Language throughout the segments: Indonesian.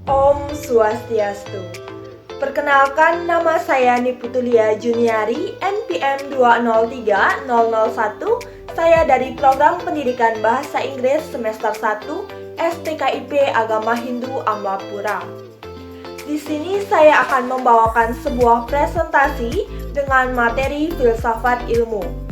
Om Swastiastu. Perkenalkan, nama saya Niputulia Juniari, NPM 203-001. Saya dari Program Pendidikan Bahasa Inggris Semester 1, STKIP Agama Hindu Amlapura. Di sini saya akan membawakan sebuah presentasi dengan materi filsafat ilmu.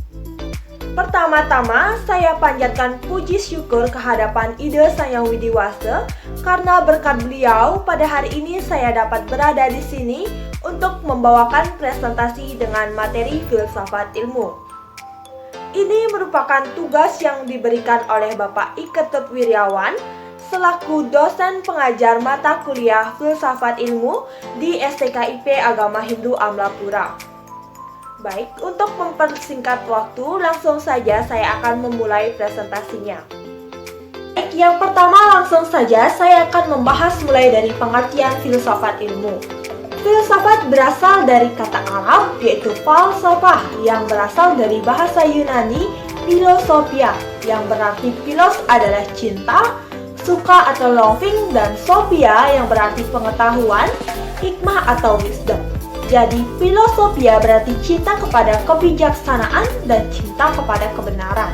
Pertama-tama, saya panjatkan puji syukur kehadapan Ide Sang Hyang Widi Wase karena berkat beliau pada hari ini saya dapat berada di sini untuk membawakan presentasi dengan materi filsafat ilmu. Ini merupakan tugas yang diberikan oleh Bapak I. Ketut Wiryawan selaku dosen pengajar mata kuliah filsafat ilmu di STKIP Agama Hindu Amlapura. Baik, untuk mempersingkat waktu, langsung saja saya akan memulai presentasinya. Baik, yang pertama langsung saja saya akan membahas mulai dari pengertian filsafat ilmu. Filsafat berasal dari kata Arab yaitu falsafah yang berasal dari bahasa Yunani philosophia yang berarti philos adalah cinta, suka atau longing, dan sophia yang berarti pengetahuan, hikmah atau wisdom. Jadi, filosofia berarti cinta kepada kebijaksanaan dan cinta kepada kebenaran.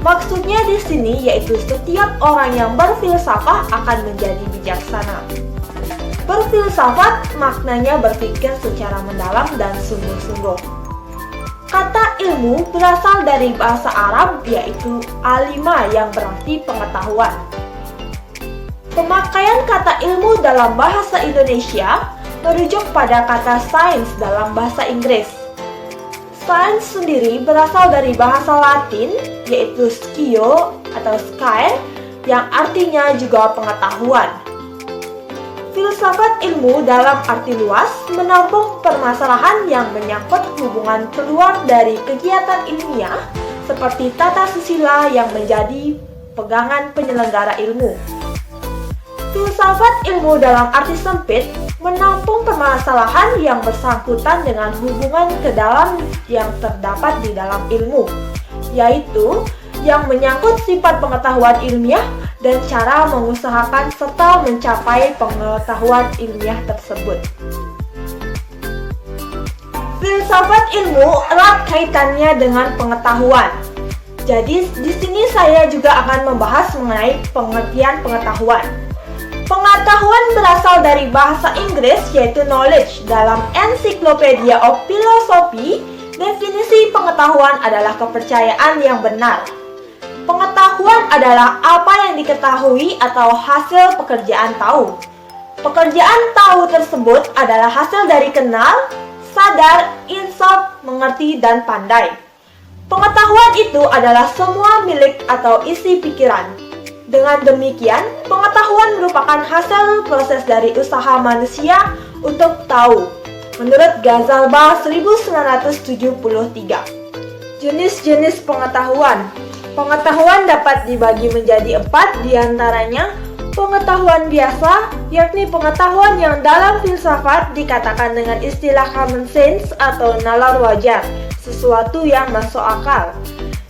Maksudnya di sini yaitu setiap orang yang berfilsafat akan menjadi bijaksana. Berfilsafat maknanya berpikir secara mendalam dan sungguh-sungguh. Kata ilmu berasal dari bahasa Arab yaitu alima yang berarti pengetahuan. Pemakaian kata ilmu dalam bahasa Indonesia merujuk pada kata science dalam bahasa Inggris. Science sendiri berasal dari bahasa Latin yaitu scio atau scire yang artinya juga pengetahuan. Filsafat ilmu dalam arti luas menampung permasalahan yang menyangkut hubungan keluar dari kegiatan ilmiah seperti tata susila yang menjadi pegangan penyelenggara ilmu. Filsafat ilmu dalam arti sempit menampung permasalahan yang bersangkutan dengan hubungan ke dalam yang terdapat di dalam ilmu, yaitu yang menyangkut sifat pengetahuan ilmiah dan cara mengusahakan serta mencapai pengetahuan ilmiah tersebut. Filsafat ilmu erat kaitannya dengan pengetahuan. Jadi di sini saya juga akan membahas mengenai pengertian pengetahuan. Pengetahuan berasal dari bahasa Inggris yaitu knowledge. Dalam Encyclopedia of Philosophy, definisi pengetahuan adalah kepercayaan yang benar. Pengetahuan adalah apa yang diketahui atau hasil pekerjaan tahu. Pekerjaan tahu tersebut adalah hasil dari kenal, sadar, insaf, mengerti, dan pandai. Pengetahuan itu adalah semua milik atau isi pikiran. Dengan demikian, pengetahuan merupakan hasil proses dari usaha manusia untuk tahu. Menurut Ghazalbah 1973. Jenis-jenis pengetahuan. Pengetahuan dapat dibagi menjadi 4, diantaranya pengetahuan biasa, yakni pengetahuan yang dalam filsafat dikatakan dengan istilah common sense atau nalar wajar, sesuatu yang masuk akal.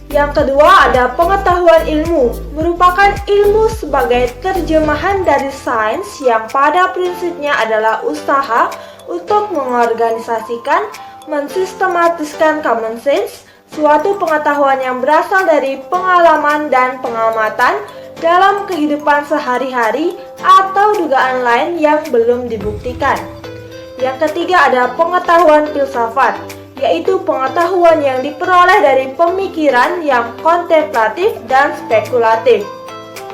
Yang kedua ada pengetahuan ilmu, merupakan ilmu sebagai terjemahan dari sains yang pada prinsipnya adalah usaha untuk mengorganisasikan, mensistematiskan common sense, suatu pengetahuan yang berasal dari pengalaman dan pengamatan dalam kehidupan sehari-hari atau dugaan lain yang belum dibuktikan. Yang ketiga ada pengetahuan filsafat, yaitu pengetahuan yang diperoleh dari pemikiran yang kontemplatif dan spekulatif.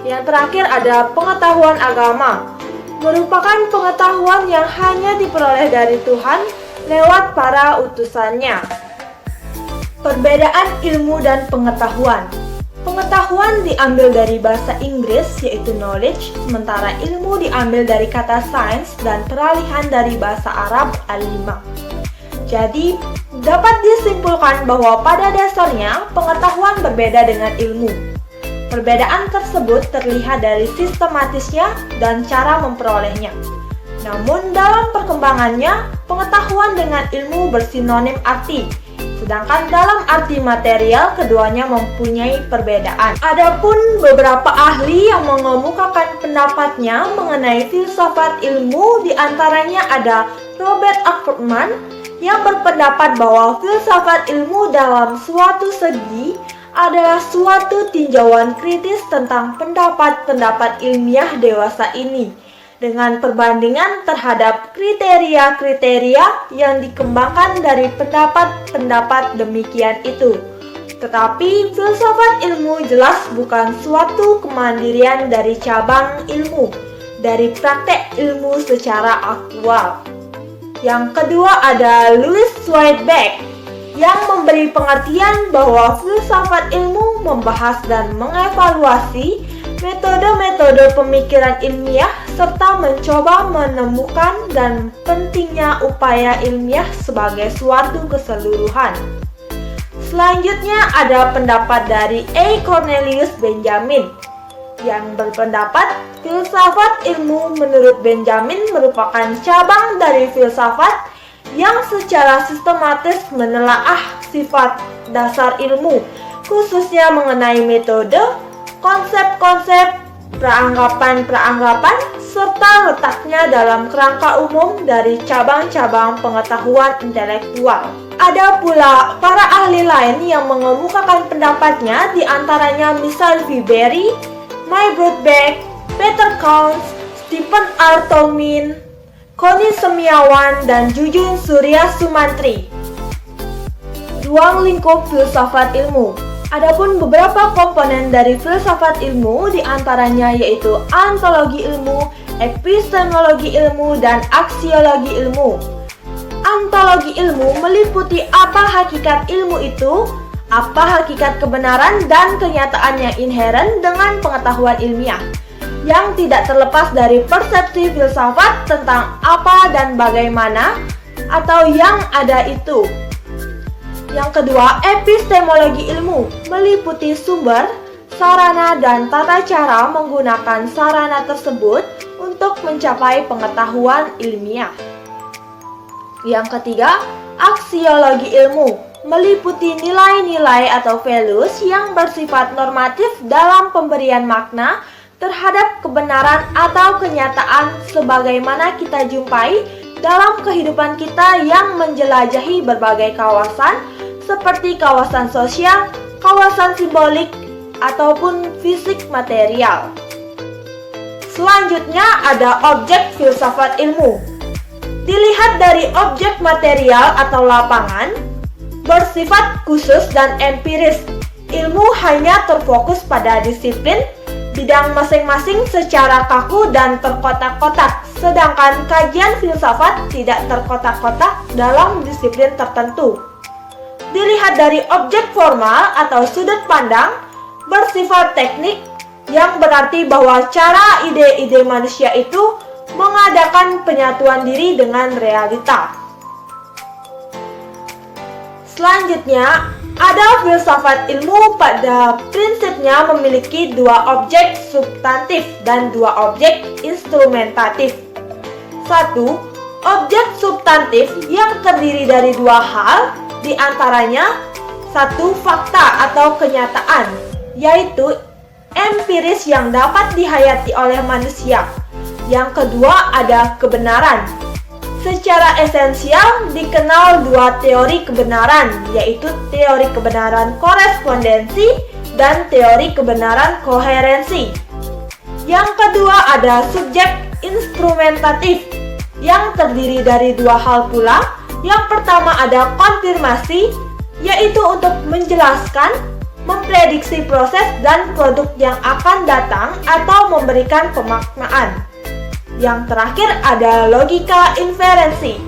Yang terakhir ada pengetahuan agama, merupakan pengetahuan yang hanya diperoleh dari Tuhan lewat para utusannya. Perbedaan ilmu dan pengetahuan. Pengetahuan diambil dari bahasa Inggris yaitu knowledge, sementara ilmu diambil dari kata science dan peralihan dari bahasa Arab alima. Jadi, dapat disimpulkan bahwa pada dasarnya pengetahuan berbeda dengan ilmu. Perbedaan tersebut terlihat dari sistematisnya dan cara memperolehnya. Namun dalam perkembangannya, pengetahuan dengan ilmu bersinonim arti. Sedangkan dalam arti material, keduanya mempunyai perbedaan. Adapun beberapa ahli yang mengemukakan pendapatnya mengenai filsafat ilmu, diantaranya ada Robert Ackerman yang berpendapat bahwa filsafat ilmu dalam suatu segi adalah suatu tinjauan kritis tentang pendapat-pendapat ilmiah dewasa ini, dengan perbandingan terhadap kriteria-kriteria yang dikembangkan dari pendapat-pendapat demikian itu. Tetapi filsafat ilmu jelas bukan suatu kemandirian dari cabang ilmu, dari praktek ilmu secara aktual. Yang kedua ada Louis Weisbeck yang memberi pengertian bahwa filsafat ilmu membahas dan mengevaluasi metode-metode pemikiran ilmiah serta mencoba menemukan dan pentingnya upaya ilmiah sebagai suatu keseluruhan. Selanjutnya ada pendapat dari A. Cornelius Benjamin yang berpendapat filsafat ilmu menurut Benjamin merupakan cabang dari filsafat yang secara sistematis menelaah sifat dasar ilmu, khususnya mengenai metode, konsep-konsep, peranggapan-peranggapan, serta letaknya dalam kerangka umum dari cabang-cabang pengetahuan intelektual. Ada pula para ahli lain yang mengemukakan pendapatnya, diantaranya Michael Fiberi, May Brodbeck, Peter Kaunz, Stephen R. Tolmin, Koni Semiawan, dan Jujun Surya Sumantri. Ruang lingkup filsafat ilmu. Adapun beberapa komponen dari filsafat ilmu diantaranya yaitu ontologi ilmu, epistemologi ilmu, dan aksiologi ilmu. Ontologi ilmu meliputi apa hakikat ilmu itu, apa hakikat kebenaran dan kenyataan yang inheren dengan pengetahuan ilmiah, yang tidak terlepas dari persepsi filsafat tentang apa dan bagaimana atau yang ada itu. Yang kedua, epistemologi ilmu meliputi sumber, sarana, dan tata cara menggunakan sarana tersebut untuk mencapai pengetahuan ilmiah. Yang ketiga, aksiologi ilmu meliputi nilai-nilai atau values yang bersifat normatif dalam pemberian makna terhadap kebenaran atau kenyataan sebagaimana kita jumpai dalam kehidupan kita yang menjelajahi berbagai kawasan seperti kawasan sosial, kawasan simbolik, ataupun fisik material. Selanjutnya ada objek filsafat ilmu. Dilihat dari objek material atau lapangan, bersifat khusus dan empiris. Ilmu hanya terfokus pada disiplin bidang masing-masing secara kaku dan terkotak-kotak, sedangkan kajian filsafat tidak terkotak-kotak dalam disiplin tertentu. Dilihat dari objek formal atau sudut pandang, bersifat teknik, yang berarti bahwa cara ide-ide manusia itu mengadakan penyatuan diri dengan realita. Selanjutnya, ada filsafat ilmu pada prinsipnya memiliki dua objek substantif dan dua objek instrumentatif. Satu, objek substantif yang terdiri dari dua hal, di antaranya satu fakta atau kenyataan, yaitu empiris yang dapat dihayati oleh manusia. Yang kedua ada kebenaran. Secara esensial dikenal dua teori kebenaran, yaitu teori kebenaran korespondensi dan teori kebenaran koherensi. Yang kedua ada subjek instrumentatif yang terdiri dari dua hal pula. Yang pertama ada konfirmasi, yaitu untuk menjelaskan, memprediksi proses dan produk yang akan datang atau memberikan pemaknaan. Yang terakhir ada logika inferensi,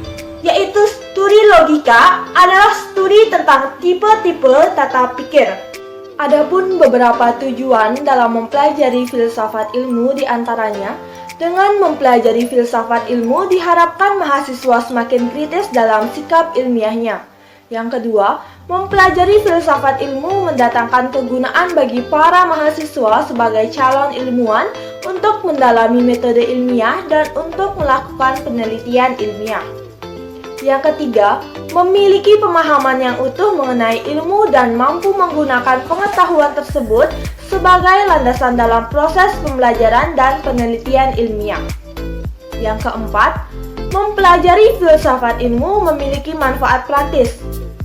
yaitu studi logika adalah studi tentang tipe-tipe tata pikir. Adapun beberapa tujuan dalam mempelajari filsafat ilmu diantaranya, dengan mempelajari filsafat ilmu diharapkan mahasiswa semakin kritis dalam sikap ilmiahnya. Yang kedua, mempelajari filsafat ilmu mendatangkan kegunaan bagi para mahasiswa sebagai calon ilmuwan untuk mendalami metode ilmiah dan untuk melakukan penelitian ilmiah. Yang ketiga, memiliki pemahaman yang utuh mengenai ilmu dan mampu menggunakan pengetahuan tersebut sebagai landasan dalam proses pembelajaran dan penelitian ilmiah. Yang keempat, mempelajari filsafat ilmu memiliki manfaat praktis.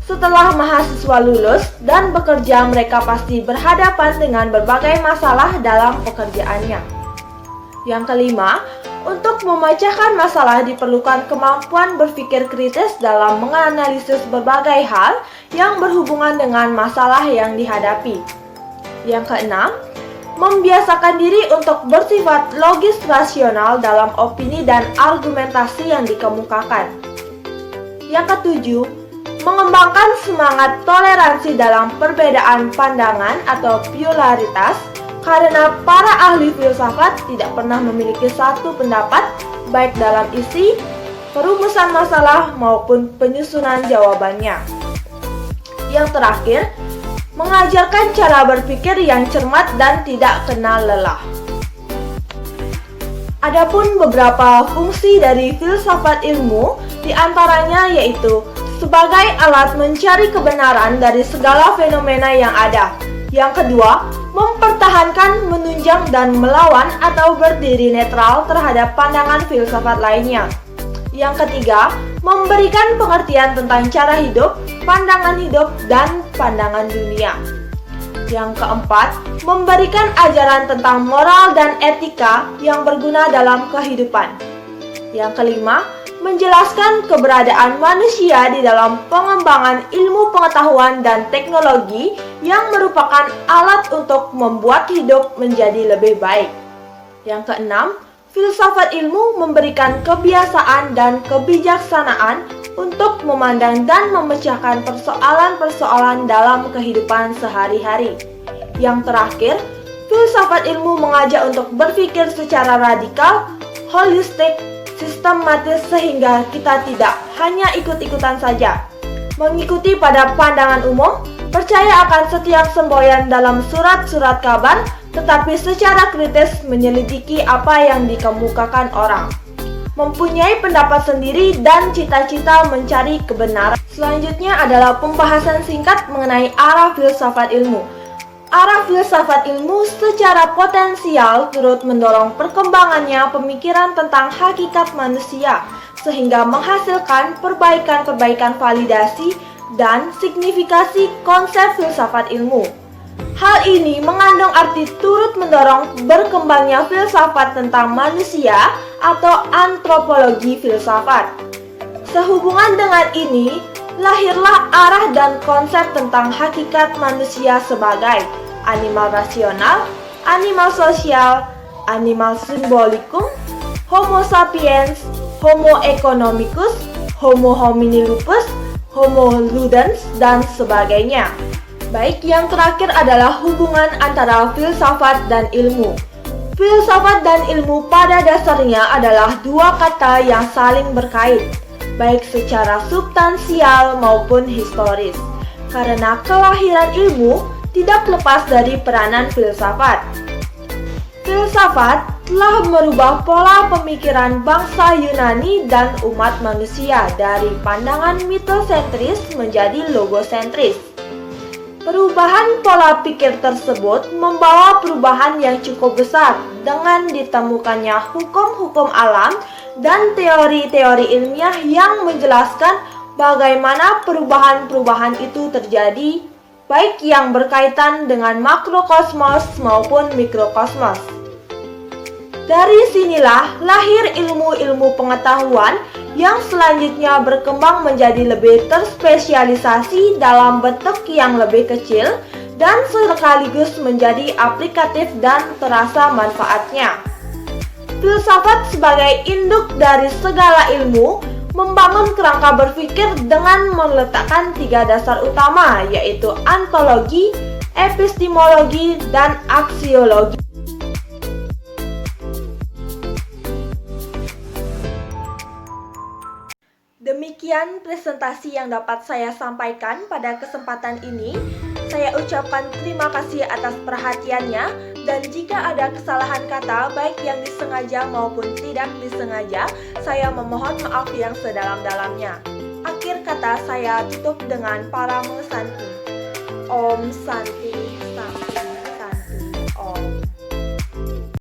Setelah mahasiswa lulus dan bekerja, mereka pasti berhadapan dengan berbagai masalah dalam pekerjaannya. Yang kelima, untuk memecahkan masalah diperlukan kemampuan berpikir kritis dalam menganalisis berbagai hal yang berhubungan dengan masalah yang dihadapi. Yang keenam, membiasakan diri untuk bersifat logis rasional dalam opini dan argumentasi yang dikemukakan. Yang ketujuh, mengembangkan semangat toleransi dalam perbedaan pandangan atau pluralitas, karena para ahli filsafat tidak pernah memiliki satu pendapat baik dalam isi, perumusan masalah maupun penyusunan jawabannya. Yang terakhir, mengajarkan cara berpikir yang cermat dan tidak kenal lelah. Adapun beberapa fungsi dari filsafat ilmu, diantaranya yaitu sebagai alat mencari kebenaran dari segala fenomena yang ada. Yang kedua, mempertahankan, menunjang, dan melawan atau berdiri netral terhadap pandangan filsafat lainnya. Yang ketiga, memberikan pengertian tentang cara hidup, pandangan hidup, dan pandangan dunia. Yang keempat, memberikan ajaran tentang moral dan etika yang berguna dalam kehidupan. Yang kelima, menjelaskan keberadaan manusia di dalam pengembangan ilmu pengetahuan dan teknologi yang merupakan alat untuk membuat hidup menjadi lebih baik. Yang keenam, filsafat ilmu memberikan kebiasaan dan kebijaksanaan untuk memandang dan memecahkan persoalan-persoalan dalam kehidupan sehari-hari. Yang terakhir, filsafat ilmu mengajak untuk berpikir secara radikal, holistik, sistematis sehingga kita tidak hanya ikut-ikutan saja, mengikuti pada pandangan umum, percaya akan setiap semboyan dalam surat-surat kabar, tetapi secara kritis menyelidiki apa yang dikemukakan orang, mempunyai pendapat sendiri dan cita-cita mencari kebenaran. Selanjutnya adalah pembahasan singkat mengenai arah filsafat ilmu. Arah filsafat ilmu secara potensial turut mendorong perkembangannya pemikiran tentang hakikat manusia, sehingga menghasilkan perbaikan-perbaikan validasi dan signifikasi konsep filsafat ilmu. Hal ini mengandung arti turut mendorong berkembangnya filsafat tentang manusia atau antropologi filsafat. Sehubungan dengan ini, lahirlah arah dan konsep tentang hakikat manusia sebagai animal rasional, animal sosial, animal symbolicum, homo sapiens, homo economicus, homo homini lupus, homo ludens, dan sebagainya. Baik, yang terakhir adalah hubungan antara filsafat dan ilmu. Filsafat dan ilmu pada dasarnya adalah dua kata yang saling berkait, baik secara substansial maupun historis, karena kelahiran ilmu tidak lepas dari peranan filsafat. Filsafat telah merubah pola pemikiran bangsa Yunani dan umat manusia dari pandangan mitosentris menjadi logosentris. Perubahan pola pikir tersebut membawa perubahan yang cukup besar dengan ditemukannya hukum-hukum alam dan teori-teori ilmiah yang menjelaskan bagaimana perubahan-perubahan itu terjadi, baik yang berkaitan dengan makrokosmos maupun mikrokosmos. Dari sinilah lahir ilmu-ilmu pengetahuan yang selanjutnya berkembang menjadi lebih terspesialisasi dalam bentuk yang lebih kecil dan sekaligus menjadi aplikatif dan terasa manfaatnya. Filsafat sebagai induk dari segala ilmu membangun kerangka berpikir dengan meletakkan tiga dasar utama, yaitu ontologi, epistemologi, dan aksiologi. Demikian presentasi yang dapat saya sampaikan pada kesempatan ini. Saya ucapkan terima kasih atas perhatiannya, dan jika ada kesalahan kata baik yang disengaja maupun tidak disengaja, saya memohon maaf yang sedalam-dalamnya. Akhir kata saya tutup dengan Parama Santi. Om Santi.